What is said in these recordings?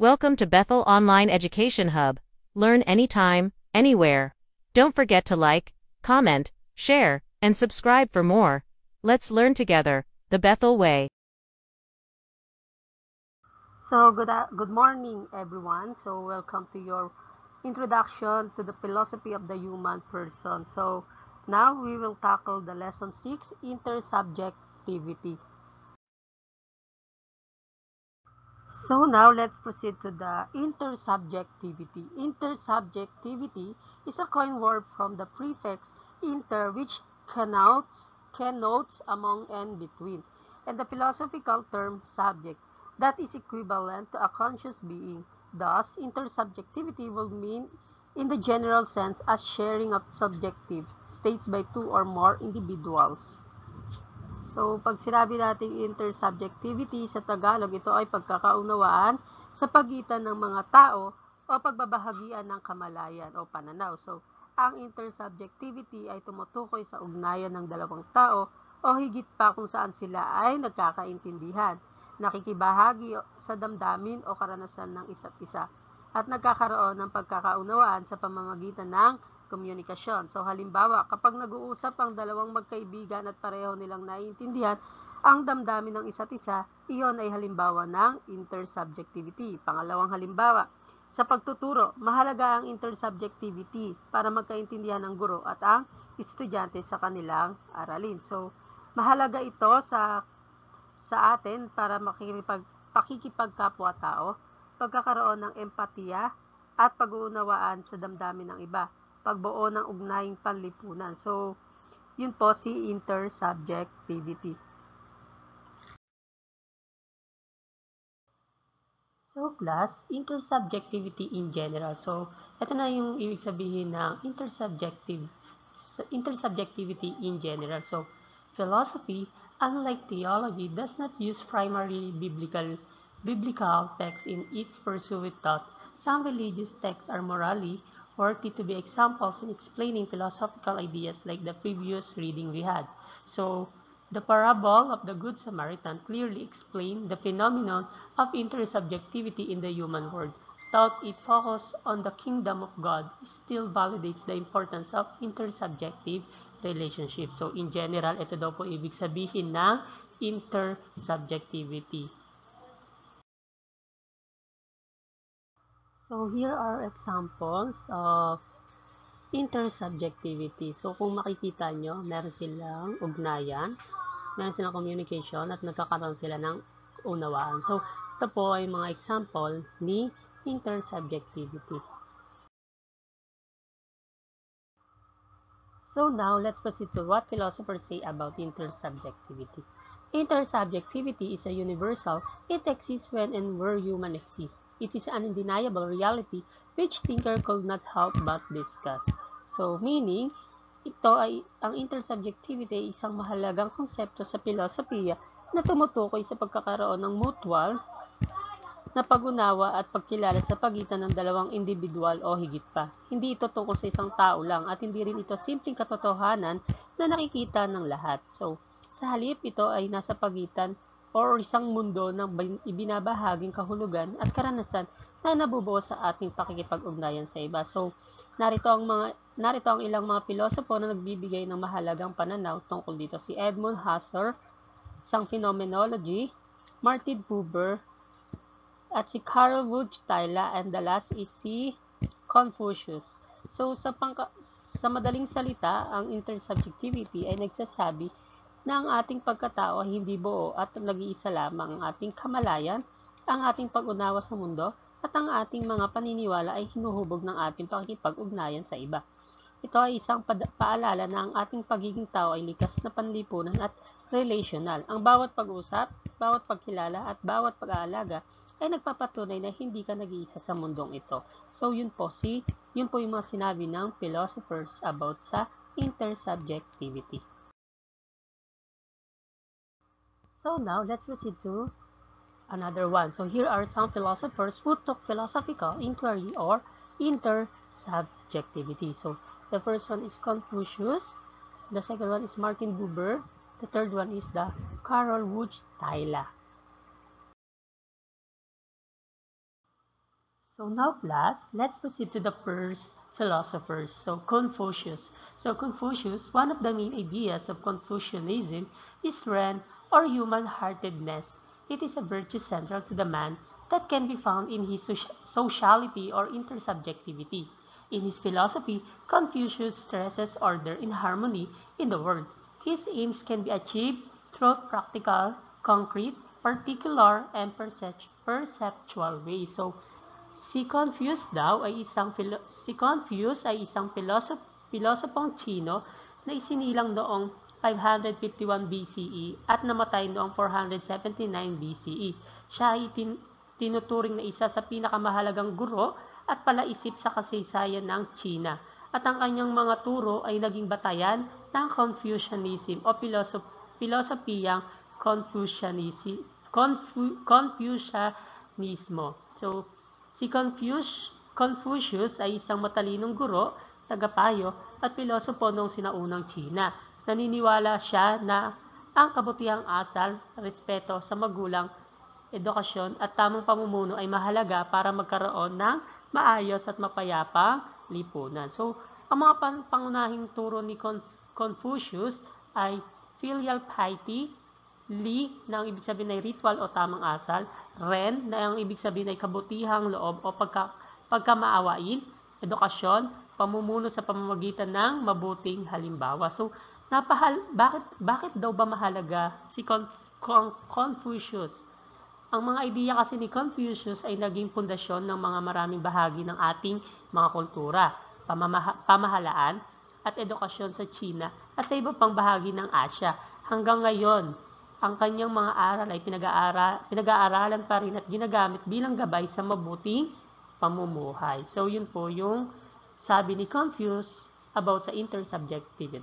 Welcome to Bethel Online Education Hub. Learn anytime, anywhere. Don't forget to like, comment, share, and subscribe for more. Let's learn together, the Bethel way. So good morning everyone. So welcome to your introduction to the philosophy of the human person. So now we will tackle the lesson 6, intersubjectivity. So now let's proceed to the intersubjectivity. Intersubjectivity is a coin word from the prefix inter, which connotes among and between, and the philosophical term subject, that is equivalent to a conscious being. Thus, intersubjectivity will mean in the general sense as sharing of subjective states by two or more individuals. So, pag sinabi nating intersubjectivity sa Tagalog, ito ay pagkakaunawaan sa pagitan ng mga tao o pagbabahagian ng kamalayan o pananaw. So, ang intersubjectivity ay tumutukoy sa ugnayan ng dalawang tao o higit pa kung saan sila ay nagkakaintindihan, nakikibahagi sa damdamin o karanasan ng isa't isa, at nagkakaroon ng pagkakaunawaan sa pamamagitan ng komunikasyon. So halimbawa, kapag nag-uusap ang dalawang magkaibigan at pareho nilang naiintindihan ang damdamin ng isa't isa, iyon ay halimbawa ng intersubjectivity. Pangalawang halimbawa, sa pagtuturo, mahalaga ang intersubjectivity para magkaintindihan ng guro at ang estudyante sa kanilang aralin. So mahalaga ito sa atin para pakikipagkapwa-tao, pagkakaroon ng empatiya at pag-uunawaan sa damdamin ng iba, pagbuo ng ugnaying panlipunan. So, yun po si intersubjectivity. So, class, intersubjectivity in general. So, ito na yung ibig sabihin ng intersubjectivity in general. So, philosophy, unlike theology, does not use primarily biblical texts in its pursuit thought. Some religious texts are morally worthy to be examples in explaining philosophical ideas like the previous reading we had. So, the parable of the Good Samaritan clearly explained the phenomenon of intersubjectivity in the human world. Thought it focused on the kingdom of God still validates the importance of intersubjective relationships. So, in general, ito daw po ibig sabihin ng intersubjectivity. So, here are examples of intersubjectivity. So, kung makikita nyo, meron silang ugnayan, meron silang communication, at nagkakaroon sila ng unawaan. So, ito po ay mga examples ni intersubjectivity. So, now, let's proceed to what philosophers say about intersubjectivity. Intersubjectivity is a universal. It exists when and where human exist. It is an undeniable reality which thinker could not help but discuss. So, meaning, ang intersubjectivity ay isang mahalagang konsepto sa filosofiya na tumutukoy sa pagkakaroon ng mutual na pag-unawa at pagkilala sa pagitan ng dalawang individual o higit pa. Hindi ito tungkol sa isang tao lang at hindi rin ito simpleng katotohanan na nakikita ng lahat. So, sa halip, ito ay nasa pagitan o isang mundo ng ibinabahaging kahulugan at karanasan na nabubuo sa ating pakikipag-ugnayan sa iba. So, narito ang ilang mga pilosopo na nagbibigay ng mahalagang pananaw tungkol dito. Si Edmund Husserl, isang phenomenology, Martin Buber, at si Carl Wojtyla, and the last is si Confucius. So, sa madaling salita, ang intersubjectivity ay nagsasabi na ang ating pagkatao ay hindi buo at nag-iisa lamang ang ating kamalayan, ang ating pag-unawa sa mundo, at ang ating mga paniniwala ay hinuhubog ng ating pakikipag-ugnayan sa iba. Ito ay isang paalala na ang ating pagiging tao ay likas na panlipunan at relational. Ang bawat pag-usap, bawat pagkilala, at bawat pag-aalaga ay nagpapatunay na hindi ka nag-iisa sa mundong ito. So, yun po yung mga sinabi ng philosophers about sa intersubjectivity. So now, let's proceed to another one. So here are some philosophers who took philosophical inquiry or intersubjectivity. So the first one is Confucius, the second one is Martin Buber, the third one is the Carol Wojtyla. So now class, let's proceed to the first philosophers. So Confucius. So Confucius, one of the main ideas of Confucianism is Ren or human-heartedness. It is a virtue central to the man that can be found in his sociality or intersubjectivity. In his philosophy, Confucius stresses order and harmony in the world. His aims can be achieved through practical, concrete, particular, and perceptual ways. So, si Confucius ay isang pilosopong Chino na isinilang noong 551 BCE at namatay noong 479 BCE. Siya ay tinuturing na isa sa pinakamahalagang guro at palaisip sa kasaysayan ng China. At ang kanyang mga turo ay naging batayan ng Confucianism o pilosopiyang Confucianismo. So, si Confucius ay isang matalinong guro, tagapayo, at pilosopo noong sinaunang China. Naniniwala siya na ang kabutihang asal, respeto sa magulang, edukasyon at tamang pamumuno ay mahalaga para magkaroon ng maayos at mapayapang lipunan. So, ang mga pangunahing turo ni Confucius ay filial piety, Li na ang ibig sabihin ay ritual o tamang asal, Ren na ang ibig sabihin ay kabutihang loob o pagkamaawain, edukasyon, pamumuno sa pamamagitan ng mabuting halimbawa. So, bakit daw ba mahalaga si Confucius? Ang mga ideya kasi ni Confucius ay naging pundasyon ng mga maraming bahagi ng ating mga kultura, pamahalaan, at edukasyon sa China at sa iba pang bahagi ng Asya. Hanggang ngayon, ang kanyang mga aral ay pinag-aaralan pa rin at ginagamit bilang gabay sa mabuting pamumuhay. So, yun po yung sabi ni Confucius about sa intersubjectivity.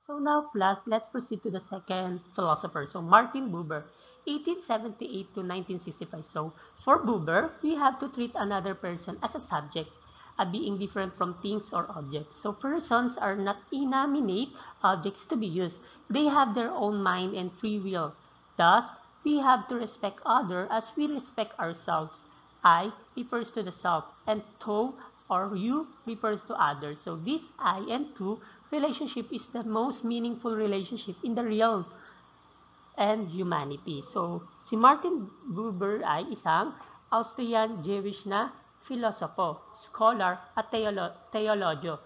So now, class, let's proceed to the second philosopher. So, Martin Buber, 1878 to 1965. So, for Buber, we have to treat another person as a subject, a being different from things or objects. So, persons are not inanimate objects to be used. They have their own mind and free will. Thus, we have to respect others as we respect ourselves. I refers to the self, and to or you refers to others. So, this I and to relationship is the most meaningful relationship in the realm and humanity. So, si Martin Buber ay isang Austrian-Jewish na filosopo, scholar at teologyo,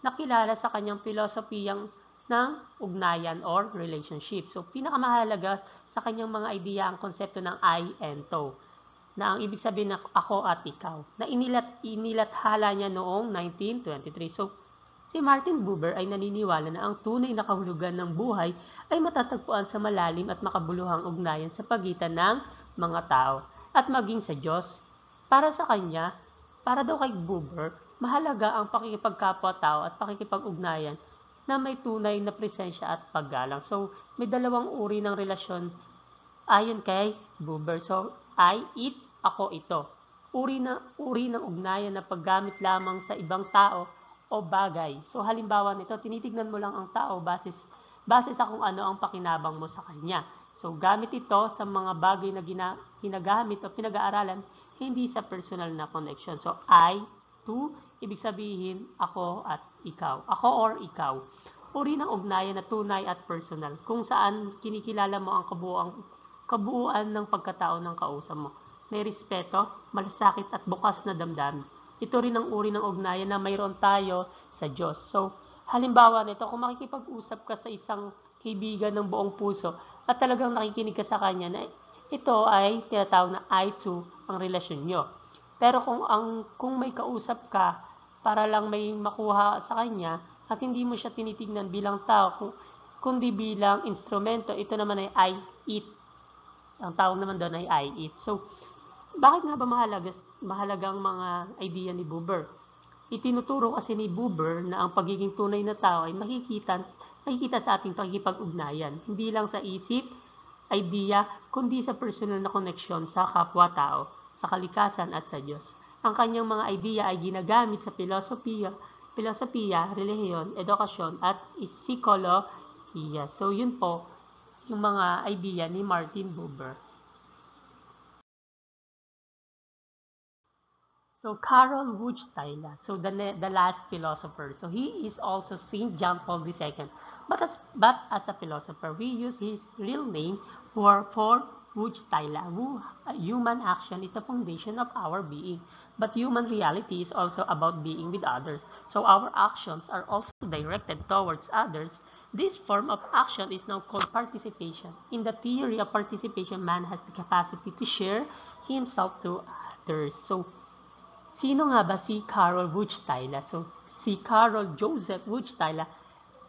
nakilala sa kanyang pilosopiyang ng ugnayan or relationship. So, pinakamahalaga sa kanyang mga ideya ang konsepto ng I and to, na ang ibig sabihin na ako at ikaw, na inilathala niya noong 1923. So, si Martin Buber ay naniniwala na ang tunay na kahulugan ng buhay ay matatagpuan sa malalim at makabuluhang ugnayan sa pagitan ng mga tao at maging sa Diyos. Para sa kanya, para daw kay Buber, mahalaga ang pakikipagkapwa-tao at pakikipag-ugnayan na may tunay na presensya at paggalang. So, may dalawang uri ng relasyon ayon kay Buber. So, I, it, ako, ito. Uri ng ugnayan na paggamit lamang sa ibang tao o bagay. So, halimbawa nito, tinitignan mo lang ang tao base sa kung ano ang pakinabang mo sa kanya. So, gamit ito sa mga bagay na ginagamit o pinag-aaralan, hindi sa personal na connection. So, I, to, ibig sabihin, ako at ikaw. Ako or ikaw. Uri ng ugnayan na tunay at personal, kung saan kinikilala mo ang kabuuan ng pagkatao ng kausap mo. May respeto, malasakit at bukas na damdamin. Ito rin ang uri ng ugnayan na mayroon tayo sa Diyos. So, halimbawa nito, kung makikipag-usap ka sa isang kaibigan ng buong puso at talagang nakikinig ka sa kanya, na ito ay tinatawag na I to ang relasyon nyo. Pero kung may kausap ka para lang may makuha sa kanya at hindi mo siya tinitignan bilang tao, kundi bilang instrumento, ito naman ay I, it. Ang tawag naman doon ay I, it. So, bakit nga ba mahalaga ang mga idea ni Buber? Itinuturo kasi ni Buber na ang pagiging tunay na tao ay makikita sa ating pakikipag-ugnayan, hindi lang sa isip, idea, kundi sa personal na koneksyon sa kapwa-tao, sa kalikasan at sa Diyos. Ang kanyang mga idea ay ginagamit sa filosofiya, relihiyon, edukasyon at psikolohiya. So, yun po yung mga idea ni Martin Buber. So Karol Wojtyla, so the last philosopher. So he is also Saint John Paul II. But as a philosopher, we use his real name for Wojtyla. Human action is the foundation of our being. But human reality is also about being with others. So our actions are also directed towards others. This form of action is now called participation. In the theory of participation, man has the capacity to share himself to others. So sino nga ba si Karol Wojtyla? So, si Karol Joseph Wojtyla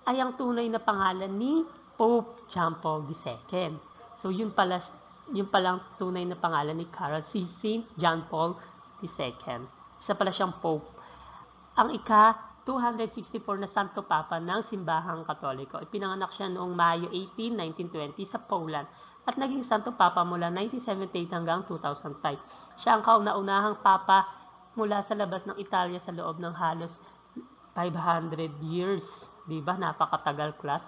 ay ang tunay na pangalan ni Pope John Paul II. So, yun palang tunay na pangalan ni Karol, si Saint John Paul II. Isa pala siyang Pope. Ang ika-264 na Santo Papa ng Simbahang Katoliko. Ipinanganak siya noong Mayo 18, 1920 sa Poland at naging Santo Papa mula 1978 hanggang 2005. Siya ang kauna-unahang Papa mula sa labas ng Italia sa loob ng halos 500 years. Diba? Napakatagal, class.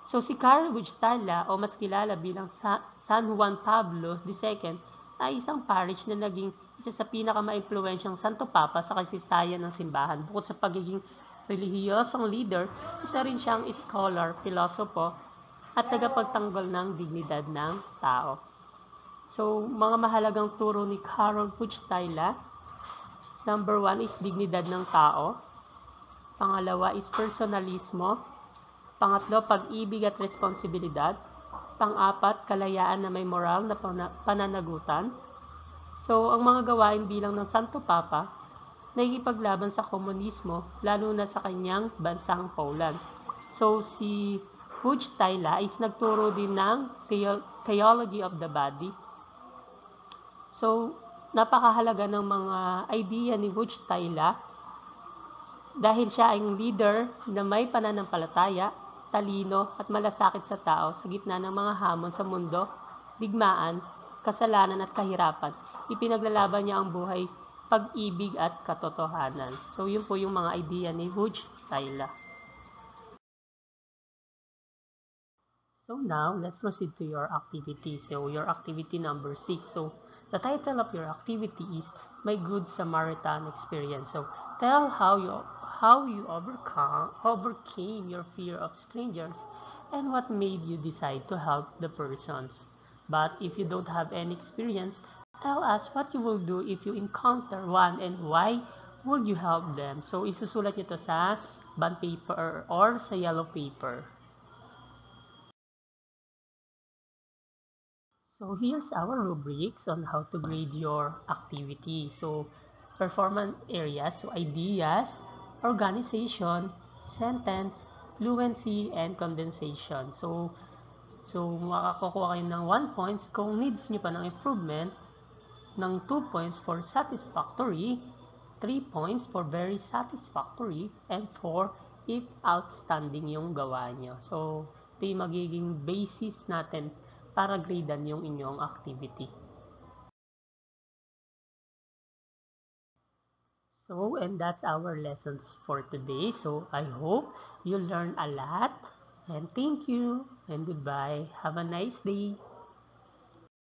So si Karol Wojtyla o mas kilala bilang San Juan Pablo II ay isang parish na naging isa sa pinaka-maimpluwensyang Santo Papa sa kasaysayan ng simbahan. Bukod sa pagiging relihiyosong leader, isa rin siyang scholar, pilosopo at tagapagtanggol ng dignidad ng tao. So mga mahalagang turo ni Karol Wojtyla. Number 1 is dignidad ng tao. Pangalawa is personalismo. Pangatlo, pag-ibig at responsibilidad. Pang-apat, kalayaan na may moral na pananagutan. So, ang mga gawain bilang ng Santo Papa, nakikipaglaban sa komunismo, lalo na sa kanyang bansang Poland. So, si Wojtyla is nagturo din ng theology of the body. So, napakahalaga ng mga idea ni Wojtyla dahil siya ay leader na may pananampalataya, talino at malasakit sa tao sa gitna ng mga hamon sa mundo, digmaan, kasalanan at kahirapan. Ipinaglalaban niya ang buhay, pag-ibig at katotohanan. So yun po yung mga idea ni Wojtyla. So now, let's proceed to your activity. So your activity number 6. So the title of your activity is My Good Samaritan Experience. So tell how you overcame your fear of strangers and what made you decide to help the persons. But if you don't have any experience, tell us what you will do if you encounter one and why would you help them. So isusulat nyo to sa bond paper or sa yellow paper. So here's our rubrics on how to grade your activity. So performance areas, so ideas, organization, sentence, fluency, and condensation. So makakukuha kayo ng 1 points kung needs nyo pa ng improvement, ng 2 points for satisfactory, 3 points for very satisfactory, and 4 if outstanding yung gawa nyo. So ito yung magiging basis natin para gradean yung inyong activity. So, and that's our lessons for today. So, I hope you learn a lot. And thank you and goodbye. Have a nice day.